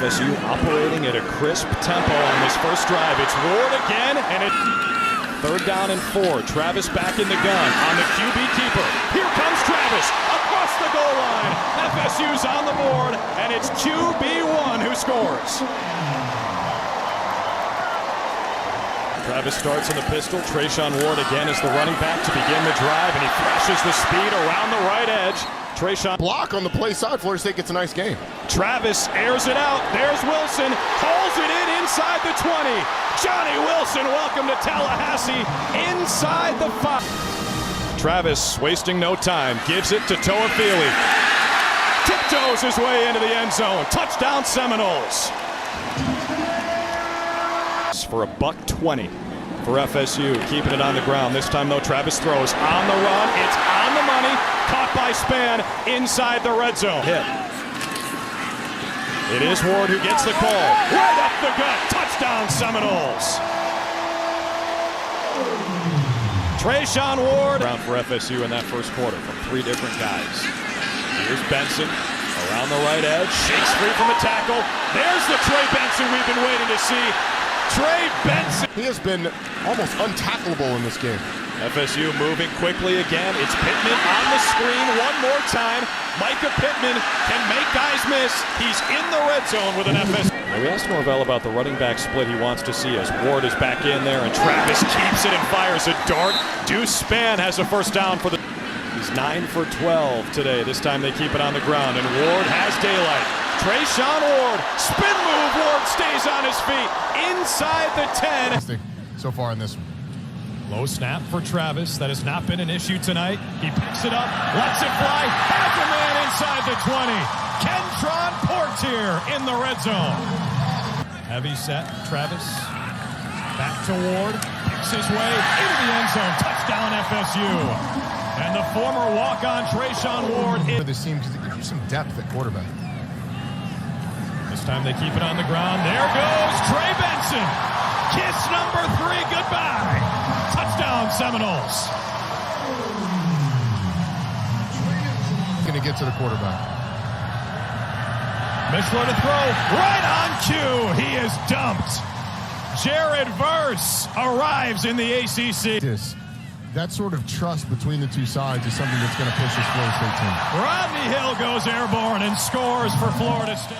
FSU operating at a crisp tempo on this first drive. It's Ward again, and it 3rd down and 4. Travis back in the gun on the QB keeper. Here comes Travis across the goal line. FSU's on the board, and it's QB1 who scores. Travis starts in the pistol. Treshaun Ward again is the running back to begin the drive, and he flashes the speed around the right edge. Treshaun block on the play side. Florida State gets a nice game. Travis airs it out. There's Wilson. Hauls it in inside the 20. Johnny Wilson, welcome to Tallahassee. Inside the 5. Travis wasting no time. Gives it to Toafili. Tiptoes his way into the end zone. Touchdown Seminoles. For a $120 for FSU, keeping it on the ground. This time though, Travis throws on the run. It's on the money. Caught by Spann inside the red zone. Hit. It is Ward who gets the call. Right up the gut. Touchdown Seminoles. Treshaun Ward. Around for FSU in that first quarter from 3 different guys. Here's Benson around the right edge. Shakes free from a tackle. There's the Trey Benson we've been waiting to see. Trey Benson. He has been almost untackleable in this game. FSU moving quickly again. It's Pittman on the screen one more time. Micah Pittman can make guys miss. He's in the red zone with an FSU. We asked Norvell about the running back split he wants to see as Ward is back in there and Travis keeps it and fires a dart. Deuce Spann has a first down for the... He's 9 for 12 today. This time they keep it on the ground and Ward has daylight. Treshaun Ward, spin move, Ward stays on his feet, inside the 10. So far in this one. Low snap for Travis, that has not been an issue tonight. He picks it up, lets it fly, has a man inside the 20. Kentron Portier in the red zone. Heavy set, Travis, back to Ward, picks his way into the end zone, touchdown FSU. And the former walk-on Treshaun Ward. This team gives you some depth at quarterback. This time they keep it on the ground. There goes Trey Benson. Kiss number 3 goodbye. Touchdown Seminoles. Going to get to the quarterback. Mishler to throw. Right on cue. He is dumped. Jared Verse arrives in the ACC. That sort of trust between the two sides is something that's going to push this Florida State team. Rodney Hill goes airborne and scores for Florida State.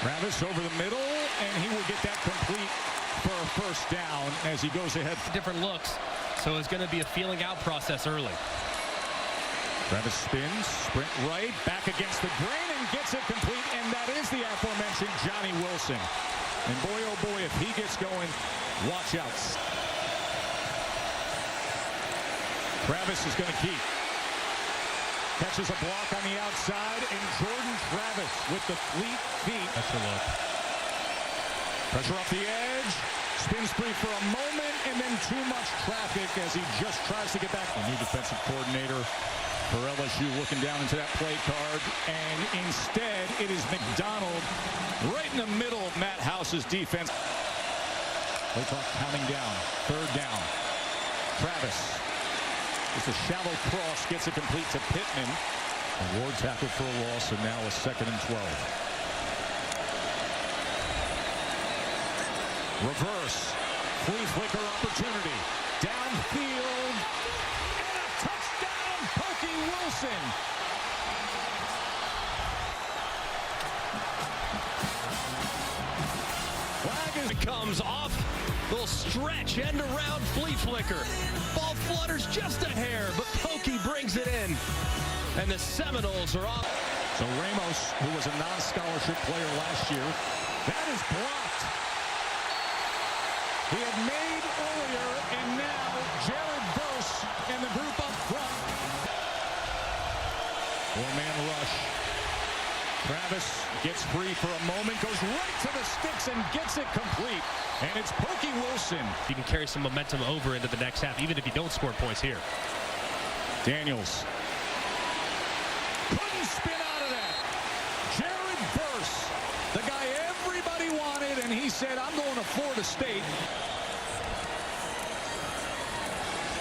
Travis over the middle, and he will get that complete for a first down as he goes ahead. Different looks, so it's going to be a feeling out process early. Travis spins, sprint right, back against the grain, and gets it complete, and that is the aforementioned Johnny Wilson. And boy, oh boy, if he gets going, watch out. Travis is going to keep. Catches a block on the outside, and Jordan Travis with the fleet feet. That's a look. Pressure off the edge. Spins free for a moment, and then too much traffic as he just tries to get back. The new defensive coordinator for LSU looking down into that play card, and instead it is McDonald right in the middle of Matt House's defense. Play clock counting down. 3rd down. Travis. It's a shallow cross, gets it complete to Pittman. And Ward tackled for a loss, and now a 2nd and 12. Reverse. Flea flicker opportunity. Downfield. And a touchdown, Pokey Wilson. Flag comes off. Little stretch, end around, flea flicker. Ball flutters just a hair, but Pokey brings it in. And the Seminoles are off. So Ramos, who was a non-scholarship player last year, that is blocked. He had made earlier, and now Jared Verse and the group up front. 4-man rush. Travis gets free for a moment, goes right to the sticks and gets it complete. And it's Pokey Wilson. You can carry some momentum over into the next half, even if you don't score points here. Daniels. Couldn't spin out of that. Jared Verse, the guy everybody wanted, and he said, I'm going to Florida State.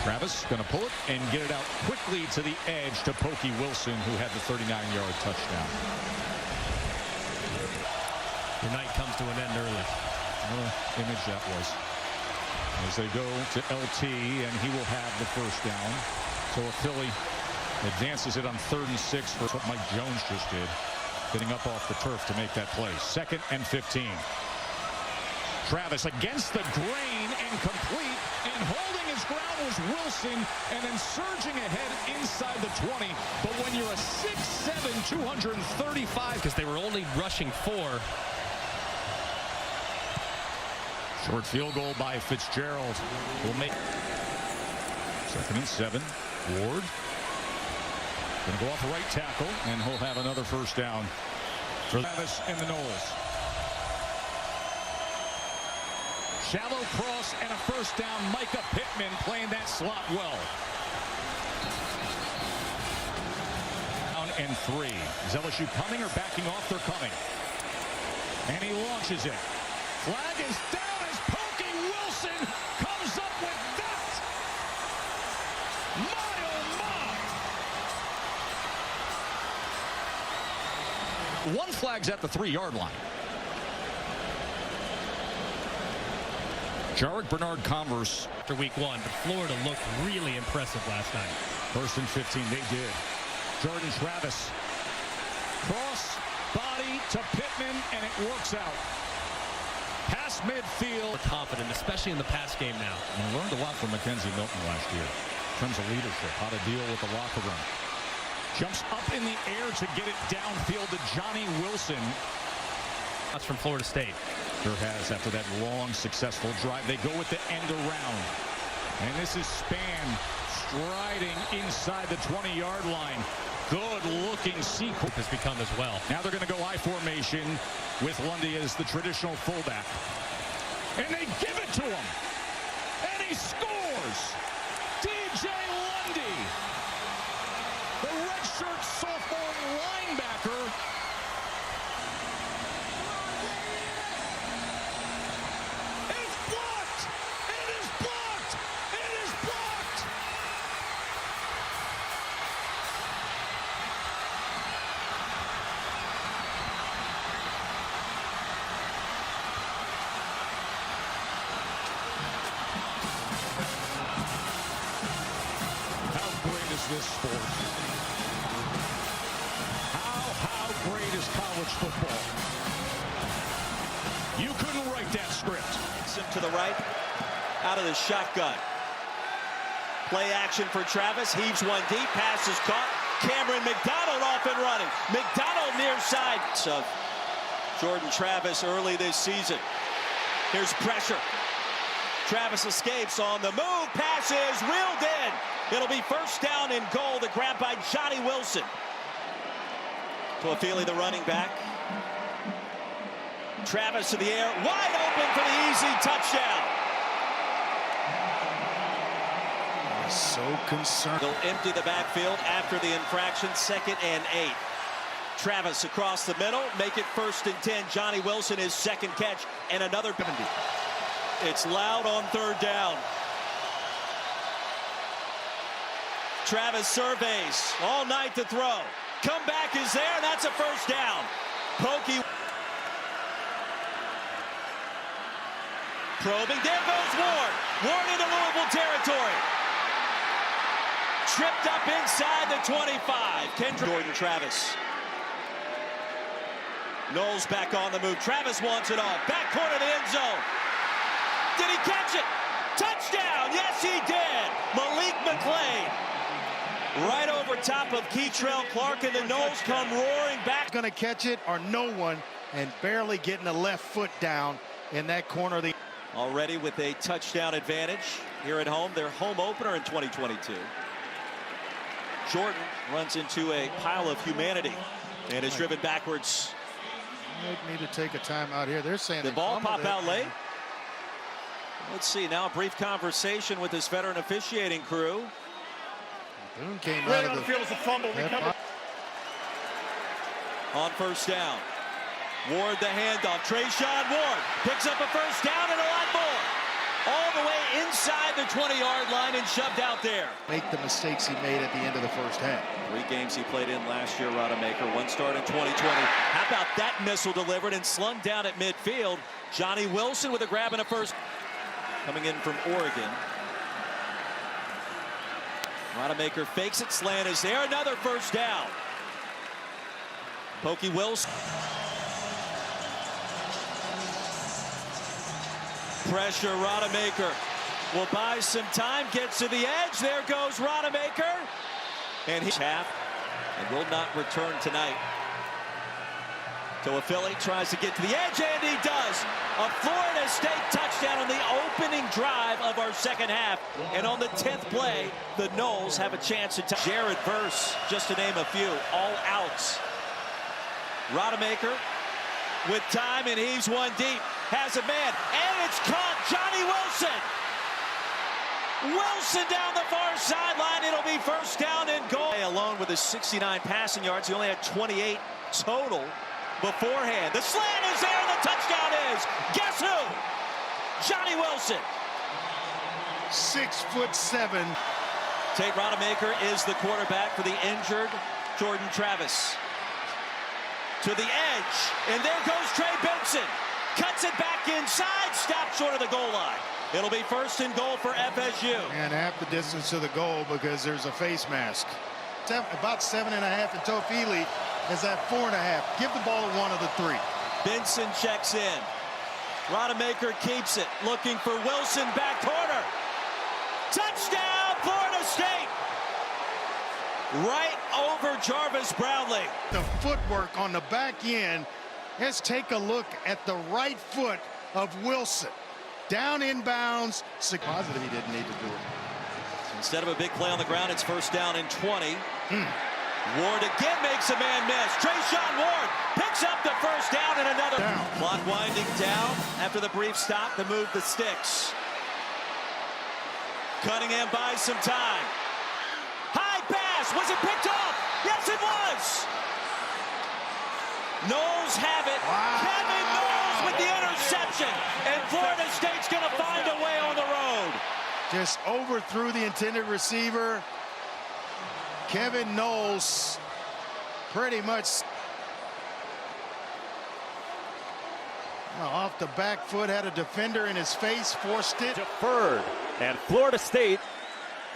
Travis going to pull it and get it out quickly to the edge to Pokey Wilson, who had the 39-yard touchdown. Your night comes to an end early. What an image that was. As they go to LT, and he will have the first down. So a Philly advances it on 3rd and 6 for what Mike Jones just did, getting up off the turf to make that play. 2nd and 15. Travis against the grain and complete, and holding his ground was Wilson, and then surging ahead inside the 20. But when you're a 6'7", 235, Because they were only rushing 4. short field goal by Fitzgerald will make 2nd and 7. Ward going to go off the right tackle, and he'll have another first down for Travis and the Knowles. Shallow cross and a first down. Micah Pittman playing that slot well. Down and 3. Is LSU coming or backing off? They're coming. And he launches it. Flag is down as Pokey Wilson comes up with that. My oh my. One flag's at the 3-yard line. Jarek Bernard-Converse. After week 1, but Florida looked really impressive last night. 1st and 15, they did. Jordan Travis. Cross, body to Pittman, and it works out. Pass midfield. We're confident, especially in the pass game now. And learned a lot from Mackenzie Milton last year in terms of leadership, how to deal with the locker room. Jumps up in the air to get it downfield to Johnny Wilson. That's from Florida State. Sure has, after that long, successful drive. They go with the end around. And this is Spann striding inside the 20-yard line. Good-looking sequence Has become as well. Now they're going to go I formation with Lundy as the traditional fullback. And they give it to him. And he scores. DJ Lundy, the redshirt sophomore linebacker. It's blocked. It is blocked. It is blocked. How great is this sport? How great is college football? You couldn't write that script. Him to the right, out of the shotgun. Play action for Travis, heaves one deep, pass is caught. Cameron McDonald off and running. McDonald near side of Jordan Travis early this season. Here's pressure. Travis escapes on the move, pass is reeled in. It'll be first down and goal. The grab by Johnny Wilson. Toafili, the running back. Travis to the air, wide open for the easy touchdown. So concerned. They'll empty the backfield after the infraction, 2nd and 8. Travis across the middle, make it 1st and 10. Johnny Wilson, his 2nd catch, and another 70. It's loud on 3rd down. Travis surveys all night to throw. Comeback is there, and that's a first down. Pokey. Probing, there goes Ward. Ward into Louisville territory. Tripped up inside the 25. Kendrick. Jordan Travis. Knowles back on the move. Travis wants it off. Back corner of the end zone. Did he catch it? Touchdown! Yes, he did. Malik McClain. Right over top of Keitrell Clark, and the Knowles come roaring back. Going to catch it or no one, and barely getting the left foot down in that corner of the. Already with a touchdown advantage here at home. Their home opener in 2022. Jordan runs into a pile of humanity and is driven backwards. They need to take a time out here. They're saying the ball pop out late. Let's see, now a brief conversation with this veteran officiating crew. Boone came out of the field as a fumble. On first down. Ward the handoff. Trayshawn Ward picks up a first down and a lot more. all the way inside the 20-yard line and shoved out there. Make the mistakes he made at the end of the first half. 3 games he played in last year, Rodemaker. 1 start in 2020. How about that missile delivered and slung down at midfield? Johnny Wilson with a grab and a first. Coming in from Oregon. Rodemaker fakes it, slant is there, another first down. Pokey Wilson. Pressure, Rodemaker will buy some time, gets to the edge, there goes Rodemaker. And he's half and will not return tonight. Toafili tries to get to the edge, and he does. A Florida State touchdown on the opening drive of our second half. And on the 10th play, the Noles have a chance to touch. Jared Verse, just to name a few, all outs. Rodemaker with time, and he's one deep. Has a man, and it's caught. Johnny Wilson. Wilson down the far sideline. It'll be first down and goal. Alone with his 69 passing yards. He only had 28 total beforehand. The slant is there, and the touchdown is. Guess who? Johnny Wilson. 6'7". Tate Rodemaker is the quarterback for the injured Jordan Travis. To the edge, and there goes Trey Benson. Cuts it back inside, stops short of the goal line. It'll be first and goal for FSU. And half the distance to the goal because there's a face mask. About 7.5, and Toafili is at 4.5. Give the ball to one of the 3. Benson checks in. Rodemaker keeps it, looking for Wilson, back corner. Touchdown, Florida State! Right over Jarvis Brownlee. The footwork on the back end. Let's take a look at the right foot of Wilson. Down inbounds. Positive he didn't need to do it. Instead of a big play on the ground, it's first down and 20. Ward again makes a man miss. Trayshawn Ward picks up the first down and another. Clock winding down after the brief stop to move the sticks. Cunningham buys some time. High pass. Was it picked off? Yes, it was. Knowles have it. Wow. Kevin Knowles with the interception. And Florida State's going to find a way on the road. Just overthrew the intended receiver. Kevin Knowles pretty much off the back foot, had a defender in his face, forced it. Deferred, and Florida State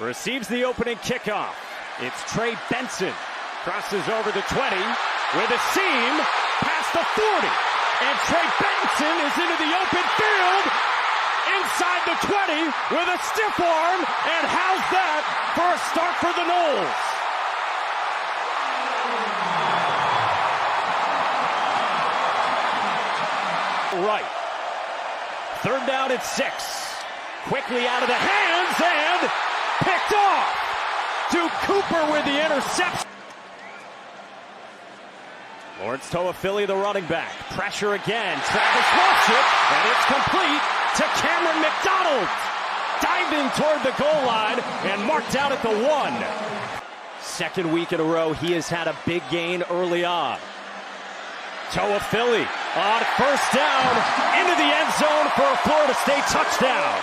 receives the opening kickoff. It's Trey Benson. Crosses over the 20 with a seam past the 40. And Trey Benson is into the open field inside the 20 with a stiff arm. And how's that for a start for the Noles? Right. Third down at 6. Quickly out of the hands and picked off. To Cooper with the interception. Lawrence Toafili, the running back. Pressure again. Travis wants it, and it's complete to Cameron McDonald. Diving toward the goal line and marked out at the 1. Second week in a row, he has had a big gain early on. Toafili on first down into the end zone for a Florida State touchdown.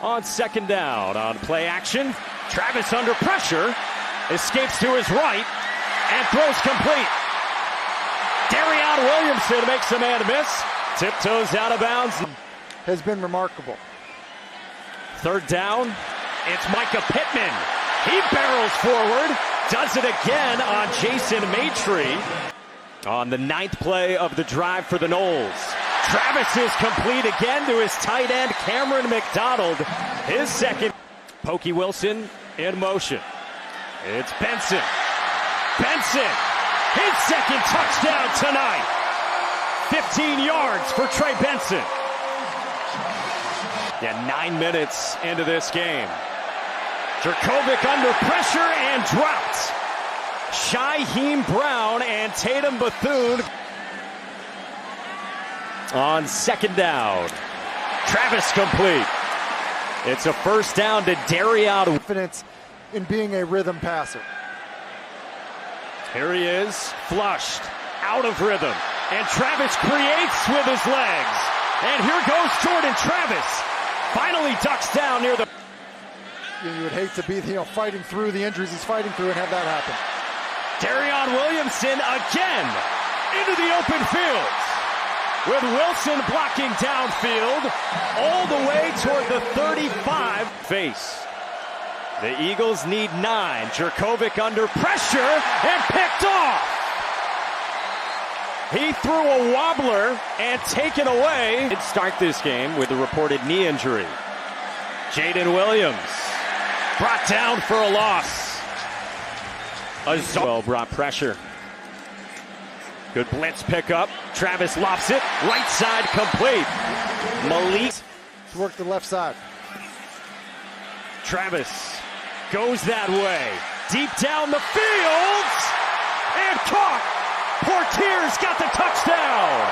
On second down, on play action, Travis under pressure, escapes to his right, and throws complete. Darion Williamson makes a man miss, tiptoes out of bounds. Has been remarkable. Third down, it's Micah Pittman. He barrels forward, does it again on Jason Maitre. On the 9th play of the drive for the Noles. Travis is complete again to his tight end, Cameron McDonald. His second. Pokey Wilson in motion. It's Benson. Benson, his second touchdown tonight. 15 yards for Trey Benson. Yeah, 9 minutes into this game. Jurkovec under pressure and dropped. Shyheim Brown and Tatum Bethune. On second down, Travis complete. It's a first down to Darion. Confidence in being a rhythm passer. Here he is, flushed, out of rhythm. And Travis creates with his legs. And here goes Jordan Travis. Finally ducks down near the... You would hate to be, fighting through the injuries he's fighting through and have that happen. Darion Williamson again into the open field. With Wilson blocking downfield all the way toward the 35. Face. The Eagles need 9. Jurkovec under pressure and picked off. He threw a wobbler and taken away. He'd start this game with a reported knee injury. Jaden Williams brought down for a loss. Well brought pressure. Good blitz pickup. Travis lofts it. Right side complete. Malik. Let's work the left side. Travis goes that way. Deep down the field. And caught. Portier's got the touchdown.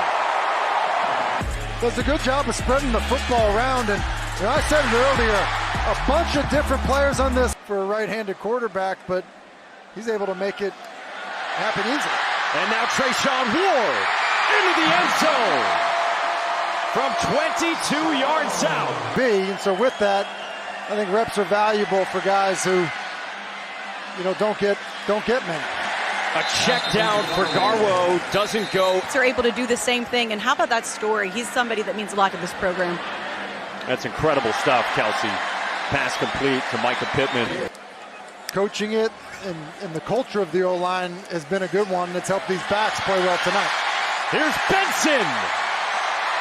Does a good job of spreading the football around. And I said it earlier, a bunch of different players on this for a right-handed quarterback, but he's able to make it happen easily. And now Treshaun Ward into the end zone from 22 yards out. And so with that, I think reps are valuable for guys who, don't get many. A check down for Garwo doesn't go. They're able to do the same thing. And how about that story? He's somebody that means a lot to this program. That's incredible stuff, Kelsey. Pass complete to Micah Pittman. Coaching it and the culture of the O-line has been a good one. It's helped these backs play well tonight. Here's Benson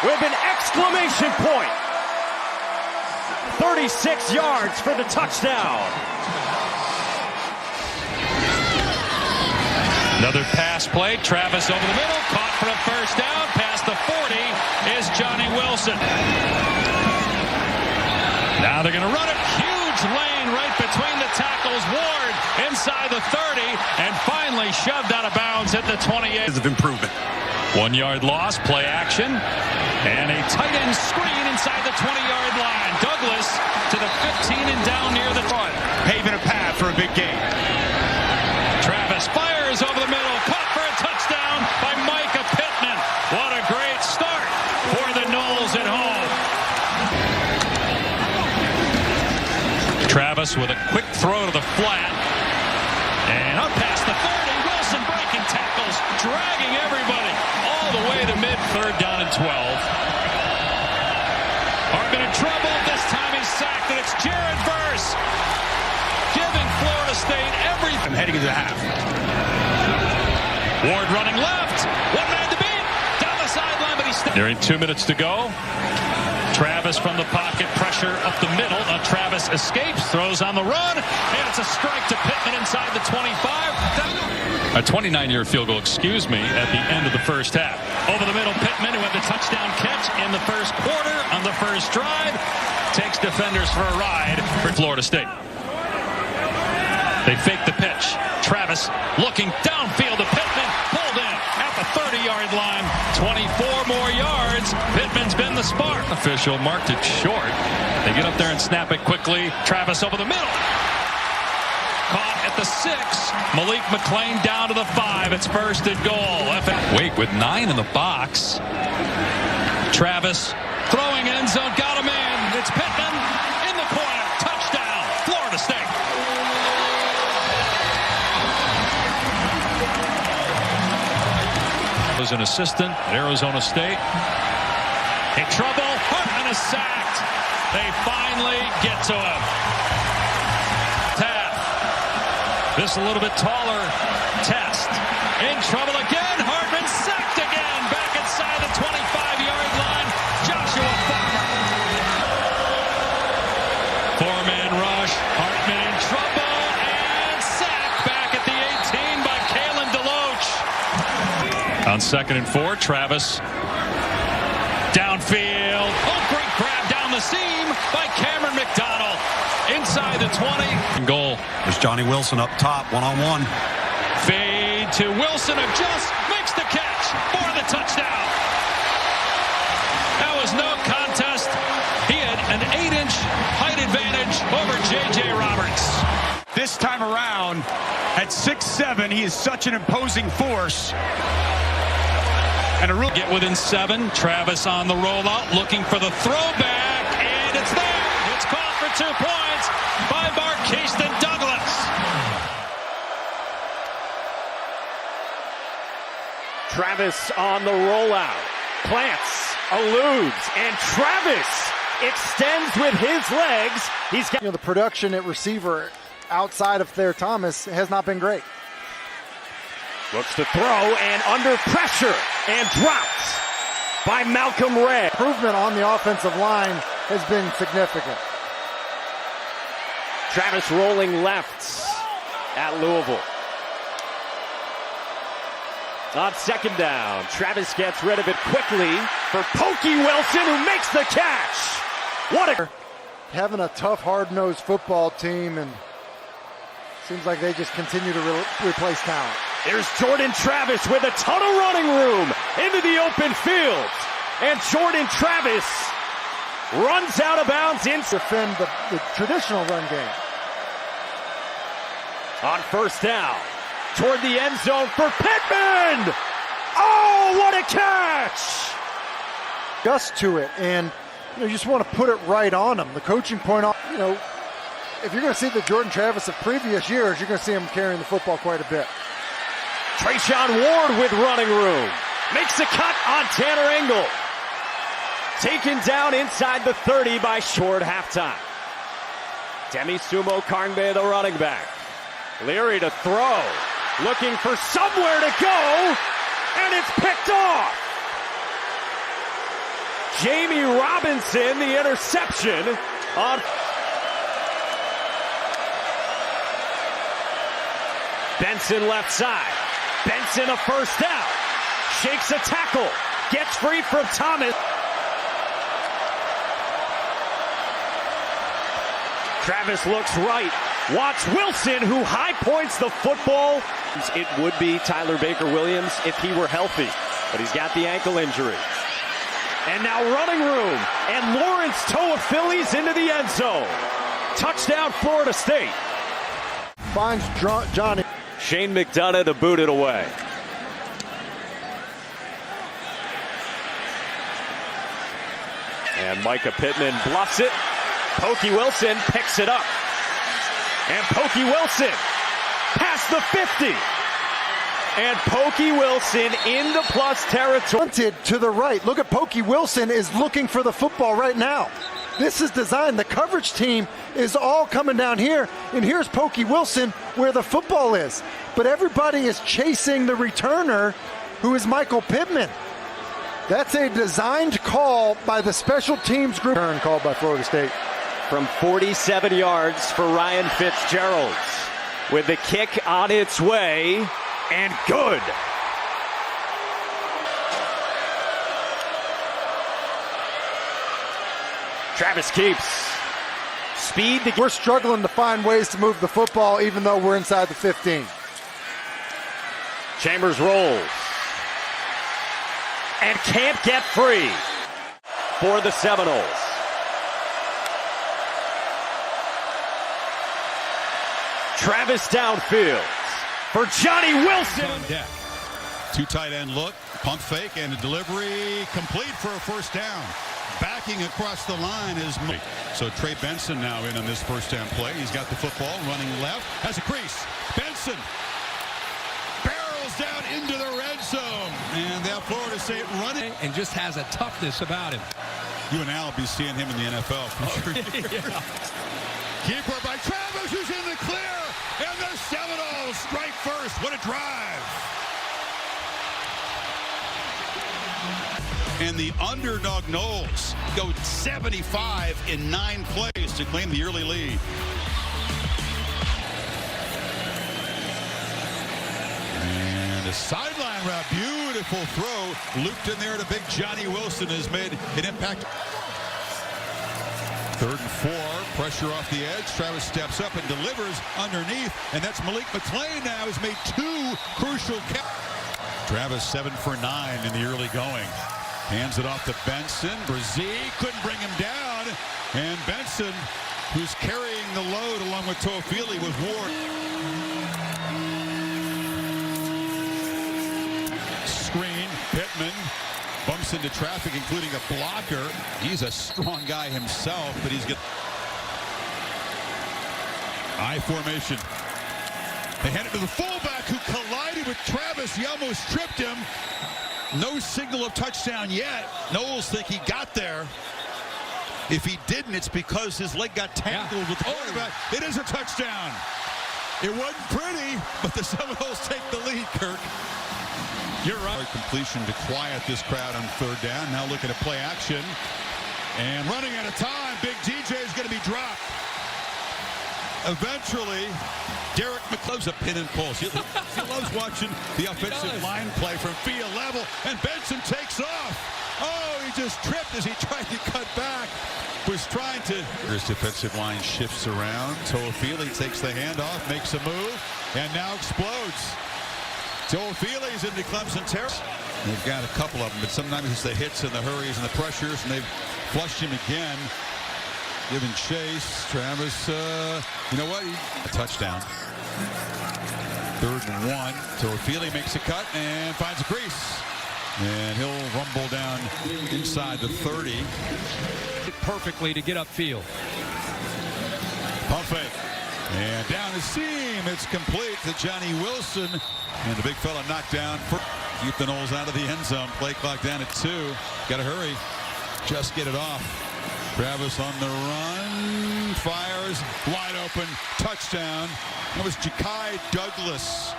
with an exclamation point. 36 yards for the touchdown. Another pass play. Travis over the middle. Caught for a first down. Past the 40 is Johnny Wilson. Now they're going to run it. Huge lane right between the tackles. Ward inside the 30 and finally shoved out of bounds at the 28. Of improvement. 1 yard loss. Play action. And a tight end screen inside the 20-yard line. Douglas to the 15 and down near the front. Paving a path for a big game. Travis fires over the middle. Caught for a touchdown by Micah Pittman. What a great start for the Noles at home. Travis with a quick throw to the flat. And up past the 30. Wilson breaking tackles. Dragging everybody all the way to mid. 3rd down and 12. Hartman in trouble. This time he's sacked. And it's Jared Verse giving Florida State everything. Heading into the half. Ward running left. One man to beat. Down the sideline, but he's still. Nearing 2 minutes to go. Travis from the pocket. Pressure up the middle. Travis escapes. Throws on the run. And it's a strike to Pittman inside the 25. A 29-yard field goal, at the end of the first half. Over the middle, Pittman, who had the touchdown catch in the first quarter on the first drive, takes defenders for a ride for Florida State. They fake the pitch. Travis looking downfield to Pittman. Pulled in at the 30-yard line. 24 more yards. Pittman's been the spark. Official marked it short. They get up there and snap it quickly. Travis over the middle. Caught at the 6. Malik McClain down to the 5. It's 1st and goal. Wake with 9 in the box. Travis throwing end zone. Got a man. It's Pittman in the corner. Touchdown. Florida State. Was an assistant at Arizona State. In trouble. Hartman is sacked. They finally get to him. This a little bit taller test. In trouble again. Hartman sacked again. Back inside the 25-yard line. Joshua Farmer. 4-man rush. Hartman in trouble. And sacked back at the 18 by Kalen DeLoach. On 2nd and 4, Travis. Downfield. Oh, great grab down the seam by Cameron McDonald. Inside the 20. Goal. There's Johnny Wilson up top, one-on-one. Fade to Wilson, adjusts, makes the catch for the touchdown. That was no contest. He had an 8-inch height advantage over J.J. Roberts. This time around, at 6'7", he is such an imposing force. And a real Get within 7. Travis on the rollout, looking for the throwback, and it's there. It's caught for 2 points by Marqueston Douglas. Travis on the rollout. Plants, eludes, and Travis extends with his legs. He's got the production at receiver outside of Thayer Thomas has not been great. Looks to throw and under pressure and drops by Malcolm Ray. Improvement on the offensive line has been significant. Travis rolling left at Louisville. On 2nd down, Travis gets rid of it quickly for Pokey Wilson, who makes the catch. What a... Having a tough, hard-nosed football team, and seems like they just continue to replace talent. Here's Jordan Travis with a ton of running room into the open field. And Jordan Travis runs out of bounds in... Defend the traditional run game. On 1st down, toward the end zone for Pittman! Oh, what a catch! Just to it, and you just want to put it right on him. The coaching point off, if you're going to see the Jordan Travis of previous years, you're going to see him carrying the football quite a bit. Trayshawn Ward with running room. Makes a cut on Tanner Engel. Taken down inside the 30 by Short halftime. Demi Sumo Karngbe, the running back. Leary to throw. Looking for somewhere to go. And it's picked off. Jamie Robinson, the interception on... Benson left side. Benson a 1st down. Shakes a tackle. Gets free from Thomas. Travis looks right. Wants Wilson, who high points the football. It would be Tyler Baker-Williams if he were healthy, but he's got the ankle injury. And now running room, and Lawrence Toa-Phillies into the end zone. Touchdown, Florida State. Finds Johnny. Shane McDonough to boot it away. And Micah Pittman bluffs it. Pokey Wilson picks it up. And Pokey Wilson past the 50. And Pokey Wilson in the plus territory. Punted to the right. Look at Pokey Wilson is looking for the football right now. This is designed. The coverage team is all coming down here. And here's Pokey Wilson where the football is. But everybody is chasing the returner, who is Michael Pittman. That's a designed call by the special teams group. Turn called by Florida State. From 47 yards for Ryan Fitzgerald. With the kick on its way. And good. Travis keeps speed. We're struggling to find ways to move the football even though we're inside the 15. Chambers rolls. And can't get free for the Seminoles. Travis downfield for Johnny Wilson. On deck. 2 tight end look, pump fake, and a delivery complete for a 1st down. Backing across the line is Mike. So Trey Benson now in on this 1st down play. He's got the football running left, has a crease. Benson barrels down into the red zone. And that Florida State running. And just has a toughness about him. You and Al will be seeing him in the NFL for sure. Yeah. Keeper by Travis, who's in the clear. And the Seminoles strike first. What a drive. And the underdog Noles go 75 in 9 plays to claim the early lead. And a sideline route, beautiful throw, looped in there to big Johnny Wilson, has made an impact. 3rd and 4, pressure off the edge. Travis steps up and delivers underneath, and that's Malik McClain now has made 2 crucial catches. Travis 7 for 9 in the early going. Hands it off to Benson. Brzee couldn't bring him down, and Benson, who's carrying the load along with Toa-Philly, with Ward. Screen, Pittman gets into traffic, including a blocker. He's a strong guy himself, but he's got I formation. They hand it to the fullback who collided with Travis. He almost tripped him. No signal of touchdown yet. Knowles think he got there. If he didn't, it's because his leg got tangled with the quarterback. It is a touchdown. It wasn't pretty, but the Seminoles take the lead, Kirk. You're right. Completion to quiet this crowd on third down. Now looking at play action. And running out of time, Big DJ is going to be dropped. Eventually, Derek McClove's a pin and pulse. He loves watching the offensive line play from field level, and Benson takes off. Oh, he just tripped as he tried to cut back. Was trying to. His defensive line shifts around. Toafili takes the handoff, makes a move, and now explodes. Toafili's into Clemson territory. They've got a couple of them, but sometimes it's the hits and the hurries and the pressures, and they've flushed him again. Giving chase. Travis, you know what? A touchdown. 3rd and 1. Toafili makes a cut and finds a crease. And he'll rumble down inside the 30. Perfectly to get upfield. Pump fake. And down the seam. It's complete to Johnny Wilson. And the big fella knocked down. Keep the Noles out of the end zone. Play clock down at 2. Got to hurry. Just get it off. Travis on the run. Fires. Wide open. Touchdown. That was Ja'Kai Douglas.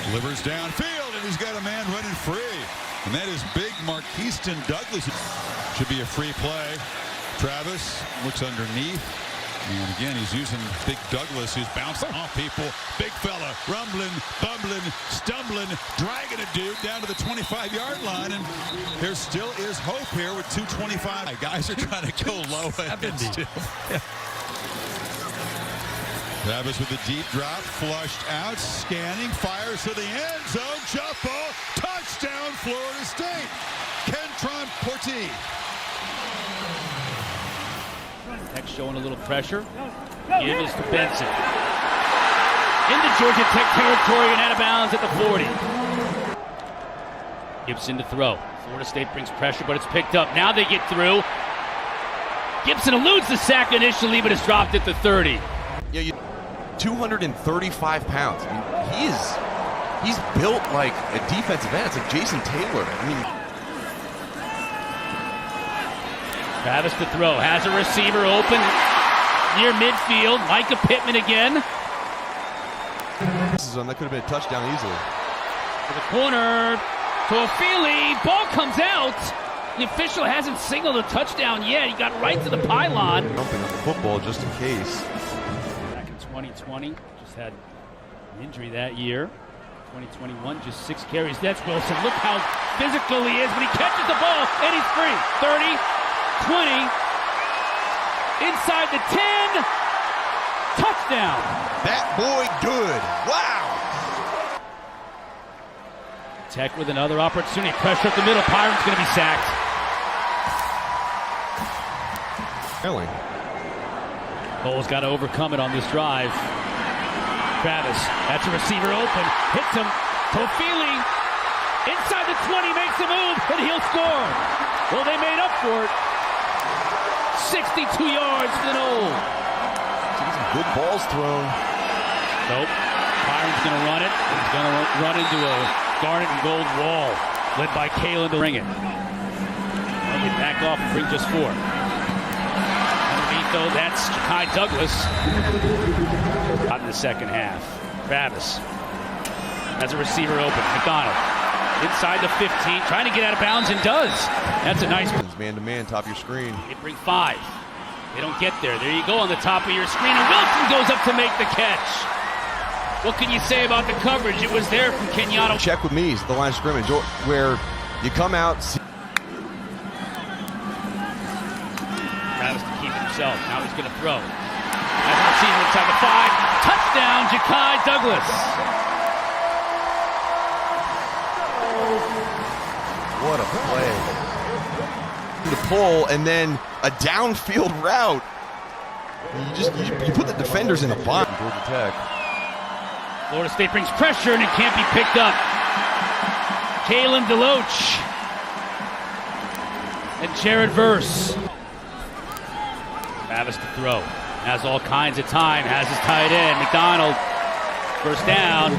Delivers downfield, and he's got a man running free. And that is big Marquiston Douglas. Should be a free play. Travis looks underneath. And again, he's using big Douglas, who's bouncing off people. Big fella, rumbling, bumbling, stumbling, dragging a dude down to the 25-yard line. And there still is hope here with 2:25. Guys are trying to go low and still. Travis with a deep drop, flushed out, scanning, fires to the end zone, jump ball, touchdown, Florida State. Kentron Porti. Tech showing a little pressure. Give is to Benson. Into Georgia Tech territory and out of bounds at the 40. Gibson to throw. Florida State brings pressure, but it's picked up. Now they get through. Gibson eludes the sack initially, but is dropped at the 30. Yeah, 235 pounds. I mean, he's built like a defensive end. It's like Jason Taylor. I mean, Travis to throw. Has a receiver open near midfield. Micah Pittman again. This is one that could have been a touchdown easily. To the corner. Toafili. Ball comes out. The official hasn't signaled a touchdown yet. He got right to the pylon. Jumping on the football just in case. 2020, just had an injury that year. 2021, just 6 carries. That's Wilson. Look how physical he is when he catches the ball, and he's free. 30, 20, inside the 10, touchdown. That boy good. Wow. Tech with another opportunity. Pressure up the middle. Pyron's going to be sacked. Really? Cole's got to overcome it on this drive. Travis, that's a receiver open, hits him. Toafili, inside the 20, makes a move, and he'll score. Well, they made up for it. 62 yards for the Noles. Some good balls thrown. Nope. Byron's going to run it. He's going to run into a garnet and gold wall, led by Kalen to ring it. They'll get back off and bring just 4. Though that's Ja'Kai Douglas out in the second half. Travis has a receiver open. McDonald inside the 15, trying to get out of bounds, and does. That's a nice man-to-man, top of your screen. They bring 5. They don't get there. There you go on the top of your screen, and Wilson goes up to make the catch. What can you say about the coverage? It was there from Kenyatta. Check with me at the line of scrimmage where you come out. Travis to keep it himself. Now he's going to throw. Has a receiver inside the 5. Touchdown, Ja'Kai Douglas. What a play. The pull and then a downfield route. You put the defenders in a bind. Georgia Tech. Florida State brings pressure and it can't be picked up. Kalen DeLoach. And Jared Verse. Travis to throw. Has all kinds of time. Has his tight end. McDonald. First down.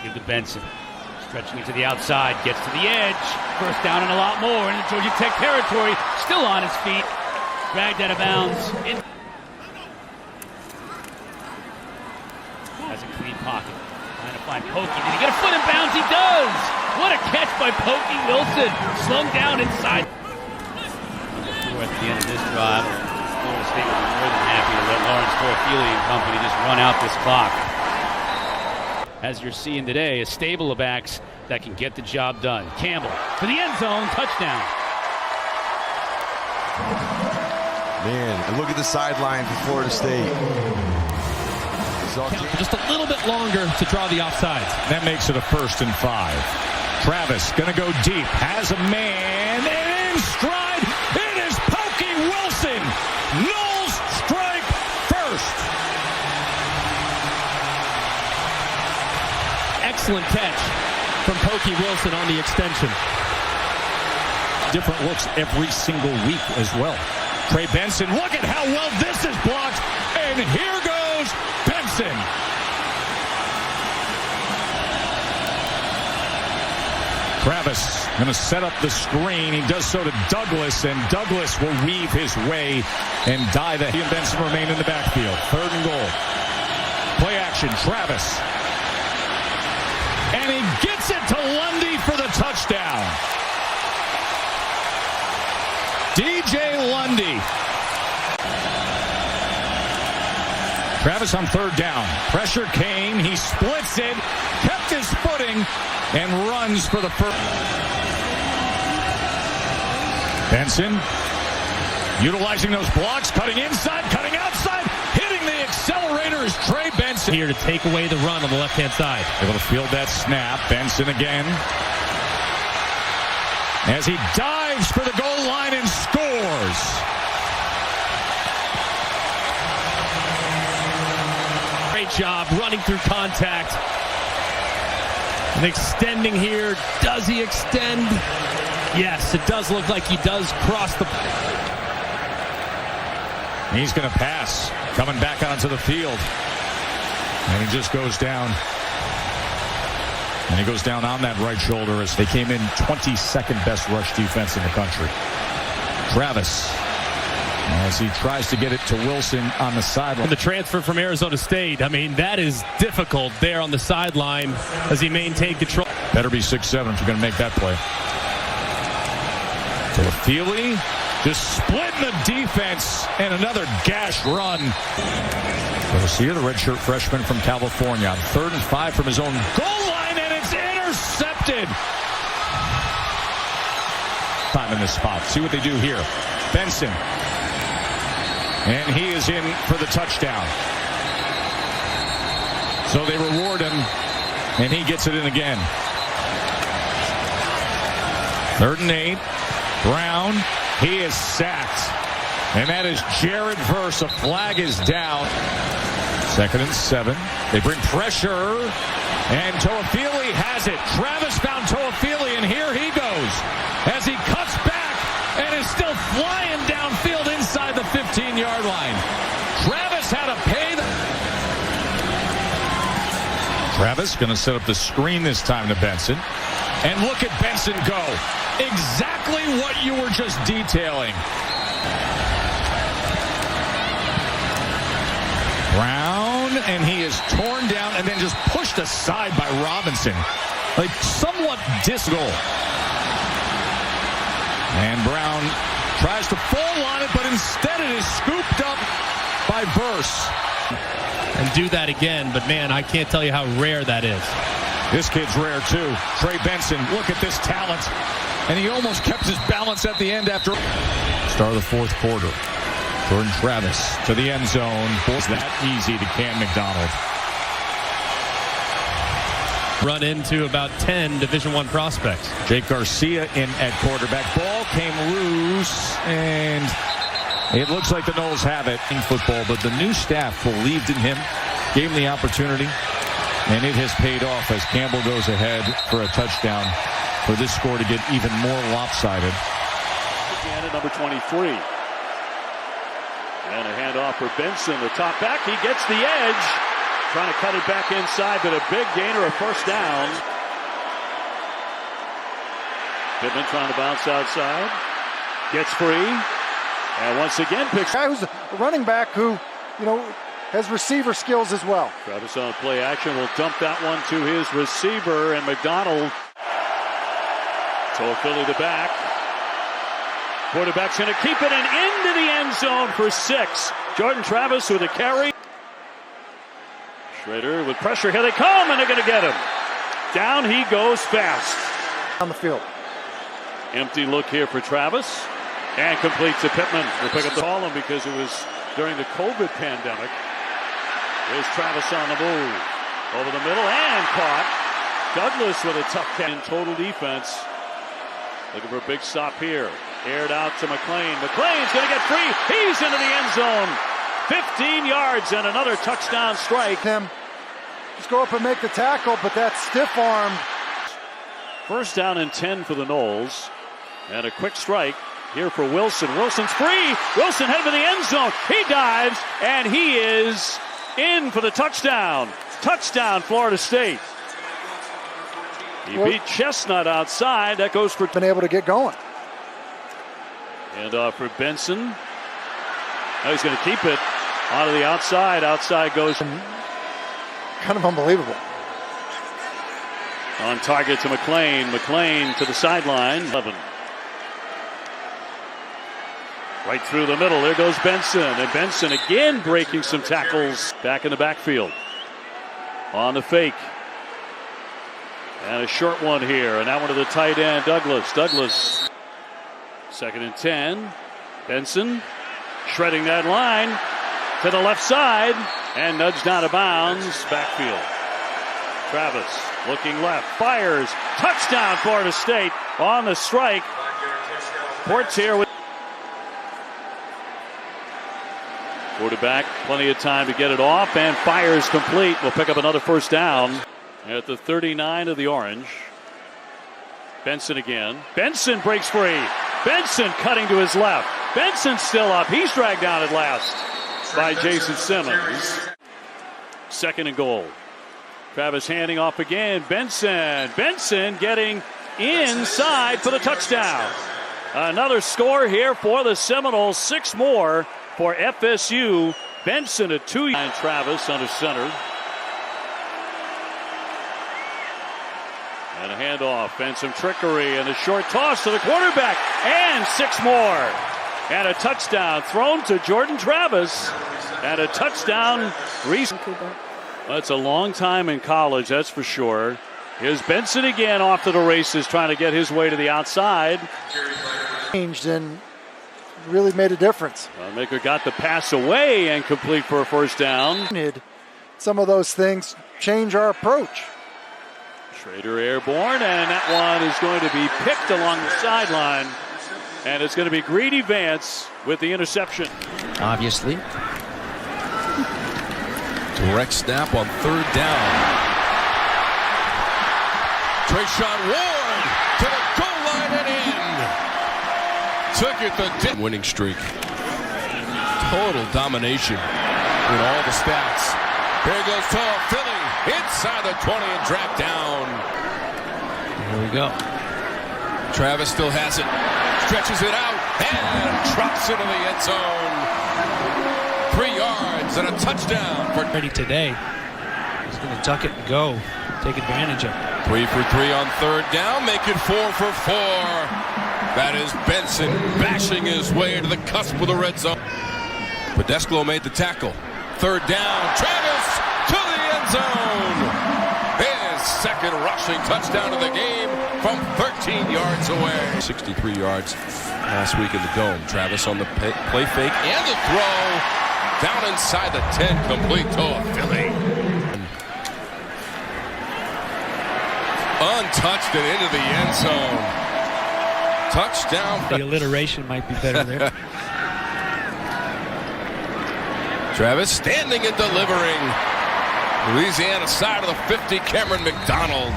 Give to Benson. Stretching it to the outside. Gets to the edge. First down and a lot more. In the Georgia Tech territory. Still on his feet. Dragged out of bounds. Has a clean pocket. Trying to find Pokey. Did he get a foot in bounds? He does! What a catch by Pokey Wilson. Slung down inside. At the end of this drive, Florida State will be more than happy to let Lawrence Toafili and company just run out this clock. As you're seeing today, a stable of backs that can get the job done. Campbell to the end zone, touchdown. Man, and look at the sideline for Florida State. Just a little bit longer to draw the offsides. That makes it a 1st and 5. Travis going to go deep. Has a man and in stride. It is Pokey Wilson. Knowles strike first. Excellent catch from Pokey Wilson on the extension. Different looks every single week as well. Trey Benson, look at how well this is blocked. And here goes Benson. Travis going to set up the screen. He does so to Douglas, and Douglas will weave his way and dive. He and Benson remain in the backfield. 3rd and goal. Play action, Travis. And he gets it to Lundy for the touchdown. DJ Lundy. Travis on 3rd down. Pressure came. He splits it. Kept his footing. And runs for the first. Benson utilizing those blocks, cutting inside, cutting outside, hitting the accelerator is Trey Benson. Here to take away the run on the left-hand side. Able to field that snap. Benson again. As he dives for the goal line and scores. Great job running through contact. And extending here. Does he extend? Yes, it does look like he does cross the... He's going to pass. Coming back onto the field. And he just goes down. And he goes down on that right shoulder as they came in 22nd best rush defense in the country. Travis, as he tries to get it to Wilson on the sideline. The transfer from Arizona State, I mean, that is difficult there on the sideline as he maintained control. Better be 6'7" if you're going to make that play. Toafili just splitting the defense and another gash run. Garcia, the redshirt freshman from California, on 3rd and 5 from his own goal line, and it's intercepted. Time in this spot. See what they do here. Benson. And he is in for the touchdown. So they reward him, and he gets it in again. 3rd and 8. Brown, he is sacked. And that is Jared Verse. A flag is down. 2nd and 7. They bring pressure, and Toafili has it. Travis found Toafili, and here he goes. As he cuts back, and is still flying downfield inside the 15-yard line. Travis had to pay the... Travis going to set up the screen this time to Benson. And look at Benson go. Exactly what you were just detailing. Brown, and he is torn down and then just pushed aside by Robinson. Like somewhat goal. And Brown tries to fall on it, but instead it is scooped up by Verse. And do that again, but man, I can't tell you how rare that is. This kid's rare too. Trey Benson, look at this talent. And he almost kept his balance at the end after. Start of the 4th quarter. Jordan Travis to the end zone. Was that easy to Cam McDonald. Run into about 10 Division I prospects. Jake Garcia in at quarterback. Ball came loose, and it looks like the Noles have it in football, but the new staff believed in him, gave him the opportunity. And it has paid off as Campbell goes ahead for a touchdown for this score to get even more lopsided. Again at number 23. And a handoff for Benson, the top back. He gets the edge. Trying to cut it back inside, but a big gainer, a first down. Pittman trying to bounce outside. Gets free. And once again picks. Guy who's a running back who, has receiver skills as well. Travis on play action will dump that one to his receiver, and McDonald. Toafili the back. Quarterback's going to keep it and into the end zone for 6. Jordan Travis with a carry. Schrader with pressure. Here they come, and they're going to get him. Down he goes fast. On the field. Empty look here for Travis. And complete to Pittman. We'll pick up the column because it was during the COVID pandemic. There's Travis on the move. Over the middle and caught. Douglas with a tough catch in total defense. Looking for a big stop here. Aired out to McLean. McLean's going to get free. He's into the end zone. 15 yards and another touchdown strike. Just go up and make the tackle, but that's stiff-armed. First down and 10 for the Noles. And a quick strike here for Wilson. Wilson's free. Wilson headed for the end zone. He dives, and he is in for the touchdown. Touchdown, Florida State. He beat Chestnut outside. That goes for... Been able to get going. And for Benson. Now he's going to keep it out of the outside. Outside goes... Kind of unbelievable. On target to McLean. McLean to the sideline. 11. Right through the middle. There goes Benson. And Benson again breaking some tackles back in the backfield. On the fake. And a short one here. And that one to the tight end, Douglas. Douglas. 2nd and 10. Benson shredding that line to the left side. And nudged out of bounds. Backfield. Travis looking left. Fires. Touchdown, Florida State on the strike. Portier with... Quarterback, plenty of time to get it off, and fires complete. We'll pick up another first down at the 39 of the Orange. Benson again. Benson breaks free. Benson cutting to his left. Benson still up. He's dragged down at last by Jason Simmons. 2nd and goal. Travis handing off again. Benson. Benson getting inside for the touchdown. Another score here for the Seminoles. 6 more. For FSU, Benson a 2. And Travis under center. And a handoff and some trickery and a short toss to the quarterback. And 6 more. And a touchdown thrown to Jordan Travis. And a touchdown. That's a long time in college, that's for sure. Here's Benson again off to the races, trying to get his way to the outside. Changed and really made a difference. Maker got the pass away and complete for a first down. Some of those things change our approach. Schrader airborne, and that one is going to be picked along the sideline. And it's going to be Greedy Vance with the interception. Obviously. Direct snap on 3rd down. Trayshawn Ward to the goal line and in. Took it the winning streak. Total domination in all the stats. Here goes Toafili inside the 20 and dragged down. Here we go. Travis still has it. Stretches it out and drops into the end zone. 3 yards and a touchdown for ready today. He's going to duck it and go. Take advantage of it. 3 for 3 on 3rd down. Make it 4 for 4. That is Benson bashing his way into the cusp of the red zone. Pedesclo made the tackle. 3rd down. Travis to the end zone. His 2nd rushing touchdown of the game from 13 yards away. 63 yards last week in the Dome. Travis on the play fake and the throw. Down inside the 10, complete Toafili. Untouched and into the end zone. Touchdown. The alliteration might be better there. Travis standing and delivering. Louisiana side of the 50, Cameron McDonald.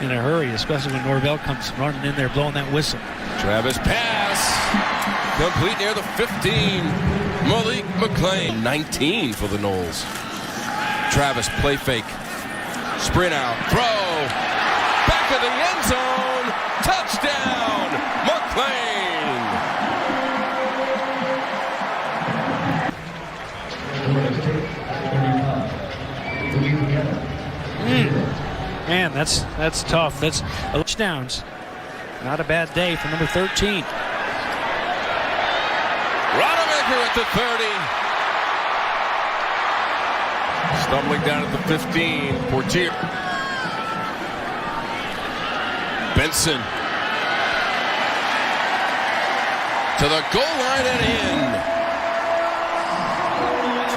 In a hurry, especially when Norvell comes running in there blowing that whistle. Travis pass. Complete near the 15. Malik McClain. 19 for the Noles. Travis play fake. Sprint out. Throw. Back of the end zone. Touchdown. McClain. Man, that's tough. That's touchdowns. Not a bad day for number 13. Rodemaker at the 30. Stumbling down at the 15. Portier. Benson. To the goal line and in.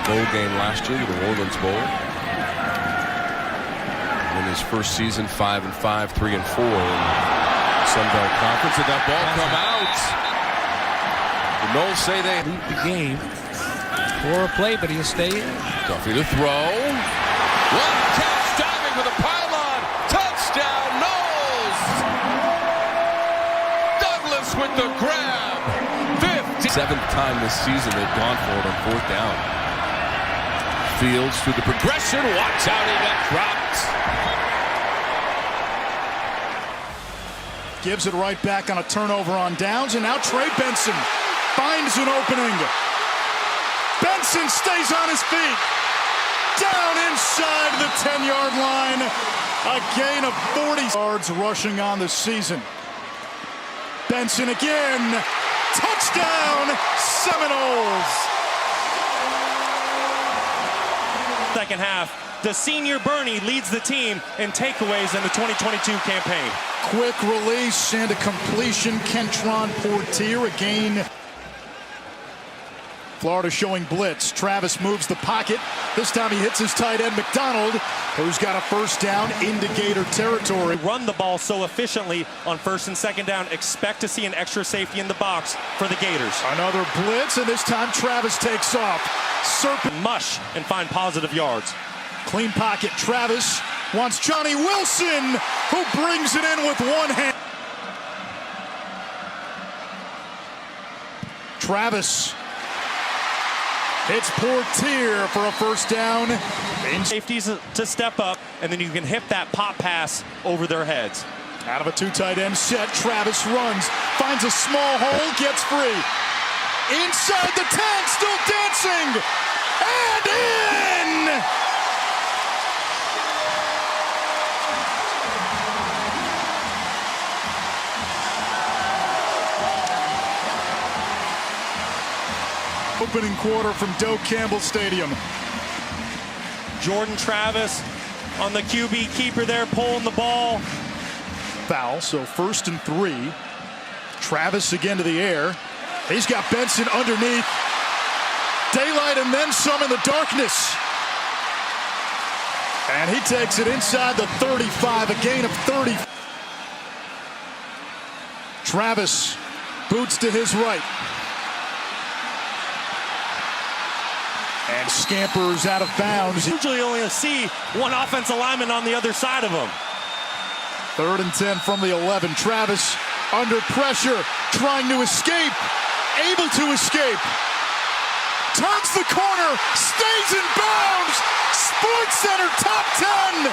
Bowl game last year, the New Orleans Bowl. In his first season, 5-5, 3-4 in Sun Belt Conference. Did that ball come out? The Noles say they lead the game for a play, but he'll stay in. Duffy to throw. One catch, diving for the pylon. Touchdown, Noles! Douglas with the grab. 7th time this season they've gone for it on 4th down. Fields through the progression. Watch out, he got dropped. Gives it right back on a turnover on downs, and now Trey Benson finds an opening. Benson stays on his feet. Down inside the 10-yard line. A gain of 40 yards rushing on the season. Benson again. Touchdown, Seminoles. Second half, the senior Bernie leads the team in takeaways in the 2022 campaign. Quick release and a completion. Kentron Portier again. Florida showing blitz. Travis moves the pocket. This time he hits his tight end McDonald, who's got a first down into Gator territory. Run the ball so efficiently on 1st and 2nd down. Expect to see an extra safety in the box for the Gators. Another blitz, and this time Travis takes off. Serpent mush and find positive yards. Clean pocket. Travis wants Johnny Wilson, who brings it in with one hand. Travis hits Portier for a first down. Safeties to step up, and then you can hit that pop pass over their heads. Out of a 2 tight end set, Travis runs, finds a small hole, gets free. Inside the 10, still dancing, and in! Opening quarter from Doak Campbell Stadium. Jordan Travis on the QB keeper there, pulling the ball. Foul, so 1st and 3. Travis again to the air. He's got Benson underneath. Daylight and then some in the darkness. And he takes it inside the 35, a gain of 30. Travis boots to his right. And scampers out of bounds. Usually only see one offensive lineman on the other side of him. 3rd and 10 from the 11. Travis under pressure, trying to escape. Able to escape. Turns the corner, stays in bounds. Sports Center top 10.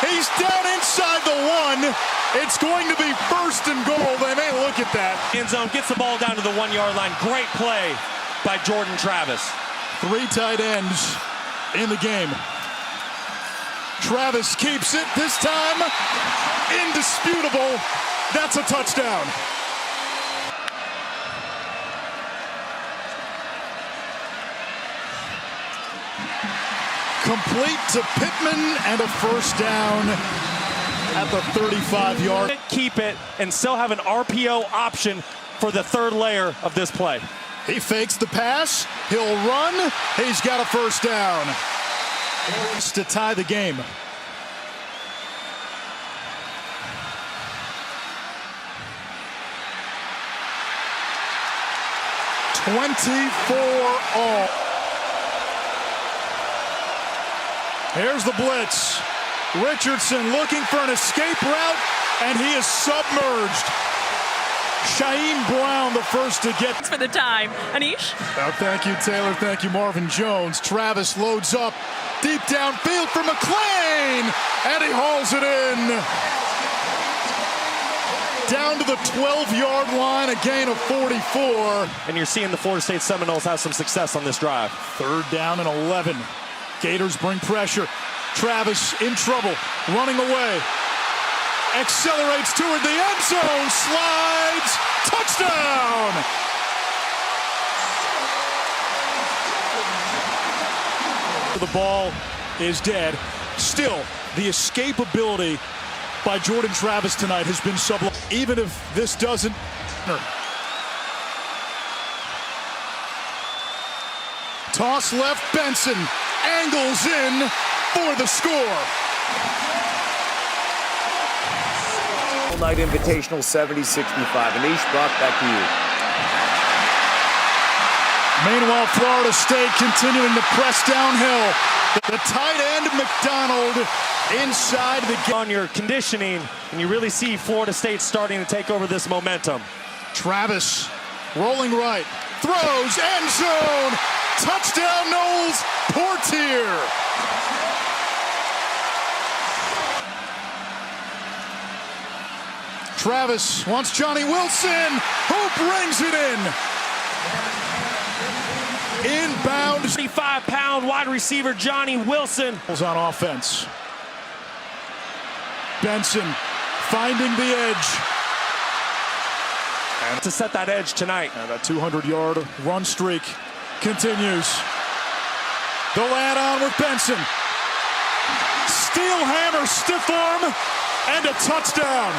He's down inside the 1. It's going to be 1st and goal. They may look at that. End zone, gets the ball down to the 1-yard line. Great play by Jordan Travis. 3 tight ends in the game. Travis keeps it, this time indisputable. That's a touchdown. Complete to Pittman and a first down at the 35-yard. Keep it and still have an RPO option for the 3rd layer of this play. He fakes the pass. He'll run. He's got a first down. To tie the game. $24 all. Here's the blitz. Richardson looking for an escape route, and he is submerged. Shaheem Brown, the first to get. Thanks for the time. Anish? Thank you, Taylor. Thank you, Marvin Jones. Travis loads up deep downfield for McClain, and he hauls it in. Down to the 12-yard line, a gain of 44. And you're seeing the Florida State Seminoles have some success on this drive. 3rd down and 11. Gators bring pressure. Travis in trouble, running away. Accelerates toward the end zone, slides, touchdown! The ball is dead. Still, the escapability by Jordan Travis tonight has been sublime. Even if this doesn't. Toss left, Benson angles in for the score. Night Invitational 70-65. Anish, Brock, back to you. Meanwhile, Florida State continuing to press downhill. The tight end, McDonald, inside the game. On your conditioning, and you really see Florida State starting to take over this momentum. Travis rolling right, throws, end zone, touchdown Knowles, Portier. Travis wants Johnny Wilson, who brings it in. Inbound. 35-pound wide receiver Johnny Wilson. On offense. Benson finding the edge. And to set that edge tonight. And that 200-yard run streak continues. The lad on with Benson. Steel hammer, stiff arm, and a touchdown.